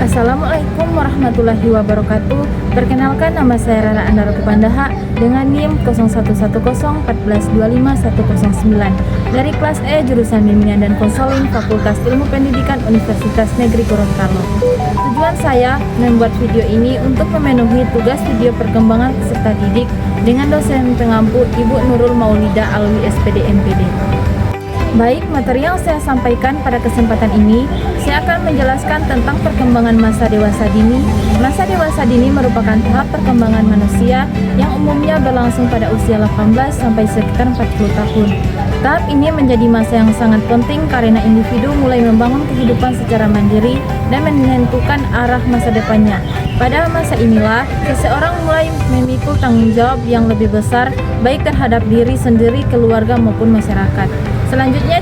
Assalamualaikum warahmatullahi wabarakatuh. Perkenalkan, nama saya Rara Andara Kupandaha dengan NIM 011114251109 dari kelas E jurusan Bimbingan dan Konseling Fakultas Ilmu Pendidikan Universitas Negeri Gorontalo. Tujuan saya membuat video ini untuk memenuhi tugas video perkembangan peserta didik dengan dosen pengampu Ibu Nurul Maulida Alwi SPD MPD. Baik, materi yang saya sampaikan pada kesempatan ini, saya akan menjelaskan tentang perkembangan masa dewasa dini. Masa dewasa dini merupakan tahap perkembangan manusia yang umumnya berlangsung pada usia 18 sampai sekitar 40 tahun. Tahap ini menjadi masa yang sangat penting karena individu mulai membangun kehidupan secara mandiri dan menentukan arah masa depannya. Pada masa inilah, seseorang mulai memikul tanggung jawab yang lebih besar, baik terhadap diri sendiri, keluarga maupun masyarakat. Selanjutnya,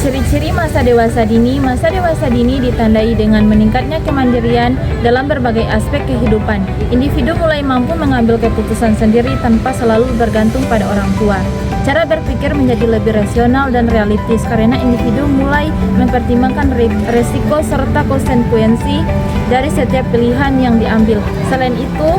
ciri-ciri masa dewasa dini. Masa dewasa dini ditandai dengan meningkatnya kemandirian dalam berbagai aspek kehidupan. Individu mulai mampu mengambil keputusan sendiri tanpa selalu bergantung pada orang tua. Cara berpikir menjadi lebih rasional dan realistis karena individu mulai mempertimbangkan resiko serta konsekuensi dari setiap pilihan yang diambil. Selain itu,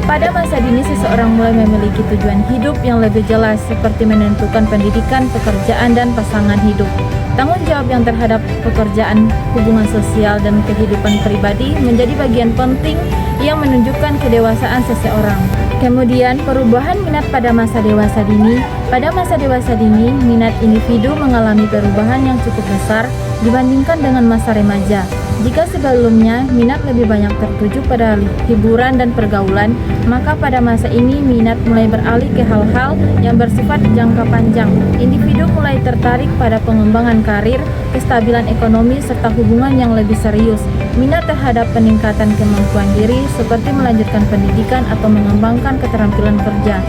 pada masa dini seseorang mulai memiliki tujuan hidup yang lebih jelas seperti menentukan pendidikan, pekerjaan, dan pasangan hidup. Tanggung jawab yang terhadap pekerjaan, hubungan sosial, dan kehidupan pribadi menjadi bagian penting yang menunjukkan kedewasaan seseorang. Kemudian, perubahan minat pada masa dewasa dini. Pada masa dewasa dini, minat individu mengalami perubahan yang cukup besar dibandingkan dengan masa remaja. Jika sebelumnya minat lebih banyak tertuju pada hiburan dan pergaulan, maka pada masa ini minat mulai beralih ke hal-hal yang bersifat jangka panjang. Individu mulai tertarik pada pengembangan karir, kestabilan ekonomi, serta hubungan yang lebih serius. Minat terhadap peningkatan kemampuan diri seperti melanjutkan pendidikan atau mengembangkan keterampilan kerja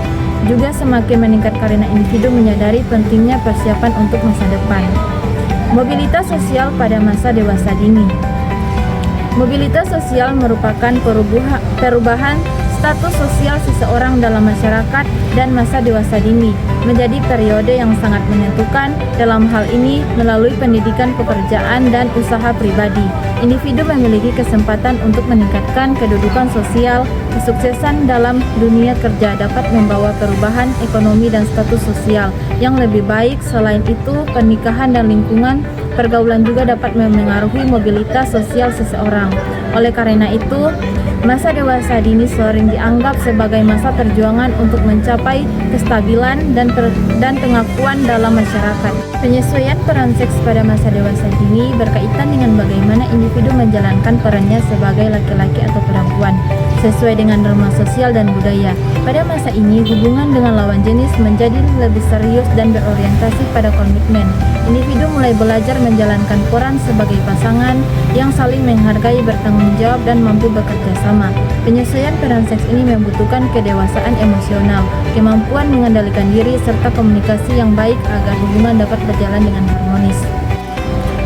juga semakin meningkat karena individu menyadari pentingnya persiapan untuk masa depan. Mobilitas sosial pada masa dewasa dini. Mobilitas sosial merupakan perubahan status sosial seseorang dalam masyarakat dan masa dewasa dini menjadi periode yang sangat menentukan. Dalam hal ini melalui pendidikan, pekerjaan, dan usaha pribadi. Individu memiliki kesempatan untuk meningkatkan kedudukan sosial. Kesuksesan dalam dunia kerja dapat membawa perubahan ekonomi dan status sosial yang lebih baik. Selain itu, pernikahan dan lingkungan pergaulan juga dapat memengaruhi mobilitas sosial seseorang. Oleh karena itu, masa dewasa dini sering dianggap sebagai masa perjuangan untuk mencapai kestabilan dan pengakuan dalam masyarakat. Penyesuaian peran seks pada masa dewasa dini berkaitan dengan bagaimana individu menjalankan perannya sebagai laki-laki atau perempuan sesuai dengan norma sosial dan budaya. Pada masa ini, hubungan dengan lawan jenis menjadi lebih serius dan berorientasi pada komitmen. Individu mulai belajar menjalankan peran sebagai pasangan yang saling menghargai, bertanggung jawab, dan mampu bekerja sama. Penyesuaian peran seks ini membutuhkan kedewasaan emosional, kemampuan mengendalikan diri, serta komunikasi yang baik agar hubungan dapat berjalan dengan harmonis.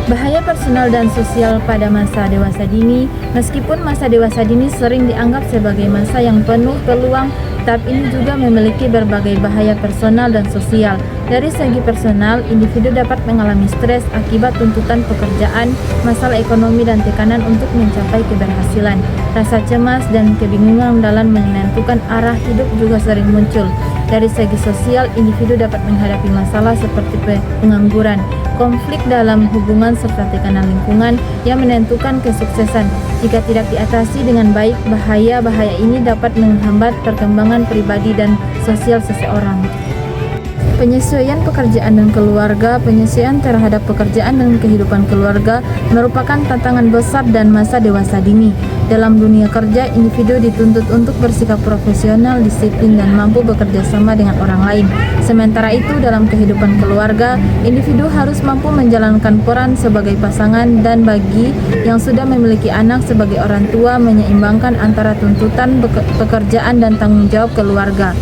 Bahaya personal dan sosial pada masa dewasa dini. Meskipun masa dewasa dini sering dianggap sebagai masa yang penuh peluang, tahap ini juga memiliki berbagai bahaya personal dan sosial. Dari segi personal, individu dapat mengalami stres akibat tuntutan pekerjaan, masalah ekonomi, dan tekanan untuk mencapai keberhasilan. Rasa cemas dan kebingungan dalam menentukan arah hidup juga sering muncul. Dari segi sosial, individu dapat menghadapi masalah seperti pengangguran, konflik dalam hubungan, serta tekanan lingkungan yang menentukan kesuksesan. Jika tidak diatasi dengan baik, bahaya-bahaya ini dapat menghambat perkembangan pribadi dan sosial seseorang. Penyesuaian pekerjaan dan keluarga. Penyesuaian terhadap pekerjaan dan kehidupan keluarga merupakan tantangan besar dan masa dewasa dini. Dalam dunia kerja, individu dituntut untuk bersikap profesional, disiplin, dan mampu bekerja sama dengan orang lain. Sementara itu, dalam kehidupan keluarga, individu harus mampu menjalankan peran sebagai pasangan dan bagi yang sudah memiliki anak sebagai orang tua, menyeimbangkan antara tuntutan pekerjaan dan tanggung jawab keluarga.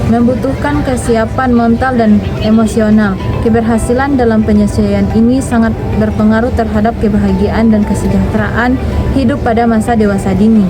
Membutuhkan kesiapan mental dan emosional. Keberhasilan dalam penyesuaian ini sangat berpengaruh terhadap kebahagiaan dan kesejahteraan hidup pada masa dewasa dini.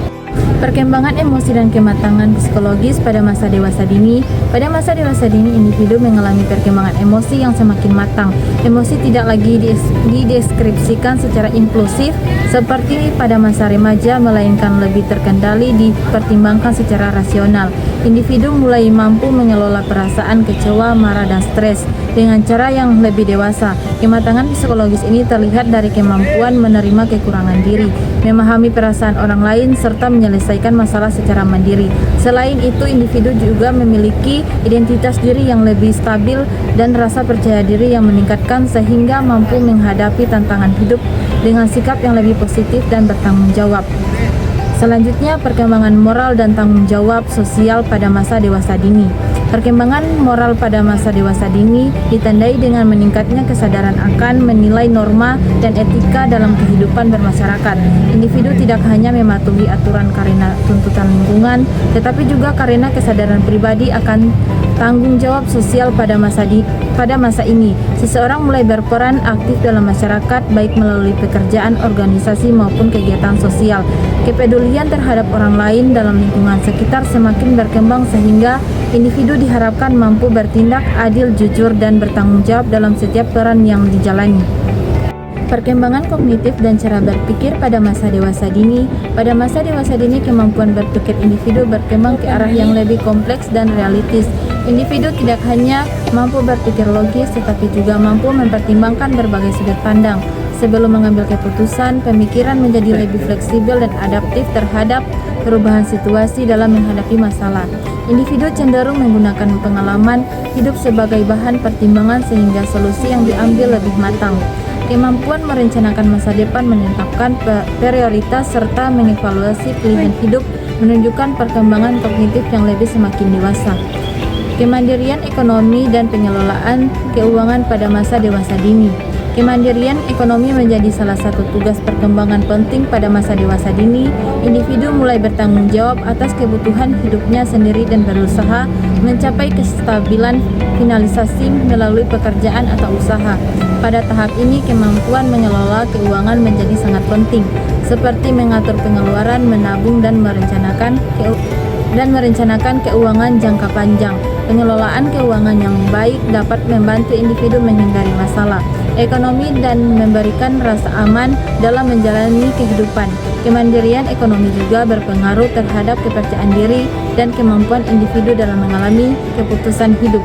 Perkembangan emosi dan kematangan psikologis pada masa dewasa dini. Pada masa dewasa dini, individu mengalami perkembangan emosi yang semakin matang. Emosi tidak lagi dideskripsikan secara impulsif seperti pada masa remaja, melainkan lebih terkendali, dipertimbangkan secara rasional. Individu mulai mampu mengelola perasaan kecewa, marah, dan stres dengan cara yang lebih dewasa. Kematangan psikologis ini terlihat dari kemampuan menerima kekurangan diri, memahami perasaan orang lain, serta menyelesaikan masalah secara mandiri. Selain itu, individu juga memiliki identitas diri yang lebih stabil dan rasa percaya diri yang meningkatkan sehingga mampu menghadapi tantangan hidup dengan sikap yang lebih positif dan bertanggung jawab. Selanjutnya, perkembangan moral dan tanggung jawab sosial pada masa dewasa dini. Perkembangan moral pada masa dewasa dini ditandai dengan meningkatnya kesadaran akan menilai norma dan etika dalam kehidupan bermasyarakat. Individu tidak hanya mematuhi aturan karena tuntutan lingkungan, tetapi juga karena kesadaran pribadi akan tanggung jawab sosial pada masa ini. Seseorang mulai berperan aktif dalam masyarakat, baik melalui pekerjaan, organisasi, maupun kegiatan sosial. Kepedulian terhadap orang lain dalam lingkungan sekitar semakin berkembang sehingga individu diharapkan mampu bertindak adil, jujur, dan bertanggung jawab dalam setiap peran yang dijalani. Perkembangan kognitif dan cara berpikir pada masa dewasa dini. Pada masa dewasa dini, kemampuan berpikir individu berkembang ke arah yang lebih kompleks dan realistis. Individu tidak hanya mampu berpikir logis, tetapi juga mampu mempertimbangkan berbagai sudut pandang. Sebelum mengambil keputusan, pemikiran menjadi lebih fleksibel dan adaptif terhadap perubahan situasi dalam menghadapi masalah. Individu cenderung menggunakan pengalaman hidup sebagai bahan pertimbangan sehingga solusi yang diambil lebih matang. Kemampuan merencanakan masa depan, menetapkan prioritas, serta mengevaluasi pilihan hidup menunjukkan perkembangan kognitif yang lebih semakin dewasa. Kemandirian ekonomi dan pengelolaan keuangan pada masa dewasa dini. Kemandirian ekonomi menjadi salah satu tugas perkembangan penting pada masa dewasa dini. Individu mulai bertanggung jawab atas kebutuhan hidupnya sendiri dan berusaha mencapai kestabilan finalisasi melalui pekerjaan atau usaha. Pada tahap ini, kemampuan mengelola keuangan menjadi sangat penting, seperti mengatur pengeluaran, menabung, dan merencanakan keuangan jangka panjang. Pengelolaan keuangan yang baik dapat membantu individu menghindari masalah ekonomi dan memberikan rasa aman dalam menjalani kehidupan. Kemandirian ekonomi juga berpengaruh terhadap kepercayaan diri dan kemampuan individu dalam mengalami keputusan hidup.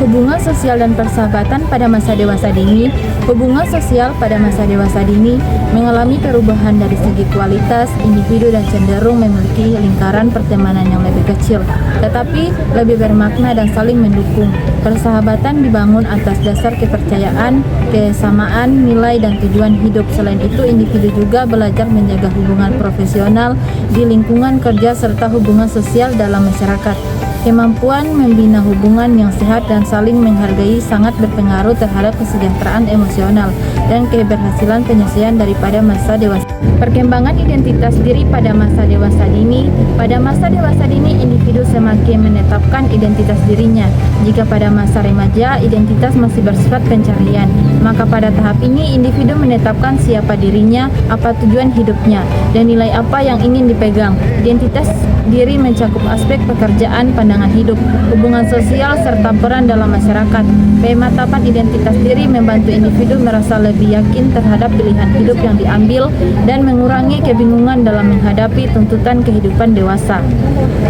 Hubungan sosial dan persahabatan pada masa dewasa dini. Hubungan sosial pada masa dewasa dini mengalami perubahan dari segi kualitas. Individu dan cenderung memiliki lingkaran pertemanan yang lebih kecil, tetapi lebih bermakna dan saling mendukung. Persahabatan dibangun atas dasar kepercayaan, kesamaan nilai, dan tujuan hidup. Selain itu, individu juga belajar menjaga hubungan profesional di lingkungan kerja serta hubungan sosial dalam masyarakat. Kemampuan membina hubungan yang sehat dan saling menghargai sangat berpengaruh terhadap kesejahteraan emosional dan keberhasilan penyelesaian daripada masa dewasa. Perkembangan identitas diri pada masa dewasa dini. Pada masa dewasa dini, individu semakin menetapkan identitas dirinya. Jika pada masa remaja, identitas masih bersifat pencarian, maka pada tahap ini individu menetapkan siapa dirinya, apa tujuan hidupnya, dan nilai apa yang ingin dipegang. Identitas diri mencakup aspek pekerjaan, pandangan hidup, hubungan sosial, serta peran dalam masyarakat. Pemetapan identitas diri membantu individu merasa lebih yakin terhadap pilihan hidup yang diambil dan mengurangi kebingungan dalam menghadapi tuntutan kehidupan dewasa.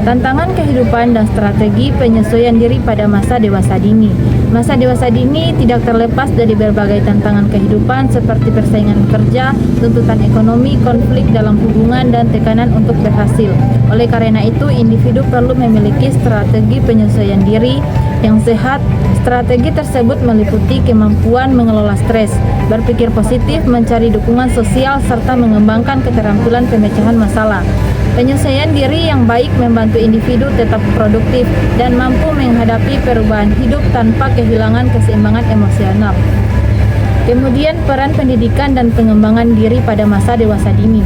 Tantangan kehidupan dan strategi penyesuaian diri pada masa dewasa dini. Masa dewasa dini tidak terlepas dari berbagai tantangan kehidupan seperti persaingan kerja, tuntutan ekonomi, konflik dalam hubungan, dan tekanan untuk berhasil. Oleh karena itu, individu perlu memiliki strategi penyesuaian diri yang sehat. Strategi tersebut meliputi kemampuan mengelola stres, berpikir positif, mencari dukungan sosial, serta mengembangkan keterampilan pemecahan masalah. Penyesuaian diri yang baik membantu individu tetap produktif dan mampu menghadapi perubahan hidup tanpa kehilangan keseimbangan emosional. Kemudian, peran pendidikan dan pengembangan diri pada masa dewasa dini.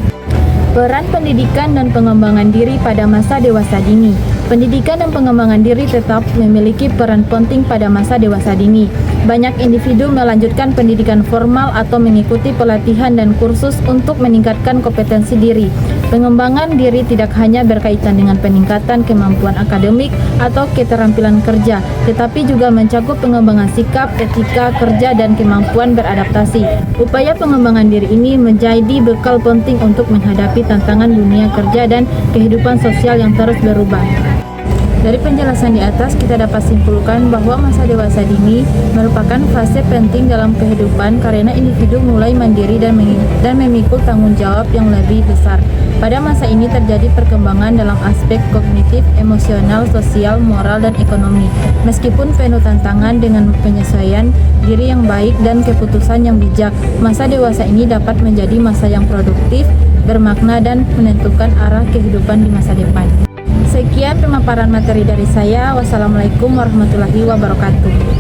Peran pendidikan dan pengembangan diri pada masa dewasa dini. Pendidikan dan pengembangan diri tetap memiliki peran penting pada masa dewasa dini. Banyak individu melanjutkan pendidikan formal atau mengikuti pelatihan dan kursus untuk meningkatkan kompetensi diri. Pengembangan diri tidak hanya berkaitan dengan peningkatan kemampuan akademik atau keterampilan kerja, tetapi juga mencakup pengembangan sikap, etika kerja, dan kemampuan beradaptasi. Upaya pengembangan diri ini menjadi bekal penting untuk menghadapi tantangan dunia kerja dan kehidupan sosial yang terus berubah. Dari penjelasan di atas, kita dapat simpulkan bahwa masa dewasa dini merupakan fase penting dalam kehidupan karena individu mulai mandiri dan memikul tanggung jawab yang lebih besar. Pada masa ini terjadi perkembangan dalam aspek kognitif, emosional, sosial, moral, dan ekonomi. Meskipun penuh tantangan dengan penyesuaian diri yang baik dan keputusan yang bijak, masa dewasa ini dapat menjadi masa yang produktif, bermakna, dan menentukan arah kehidupan di masa depan. Sekian pemaparan materi dari saya. Wassalamualaikum warahmatullahi wabarakatuh.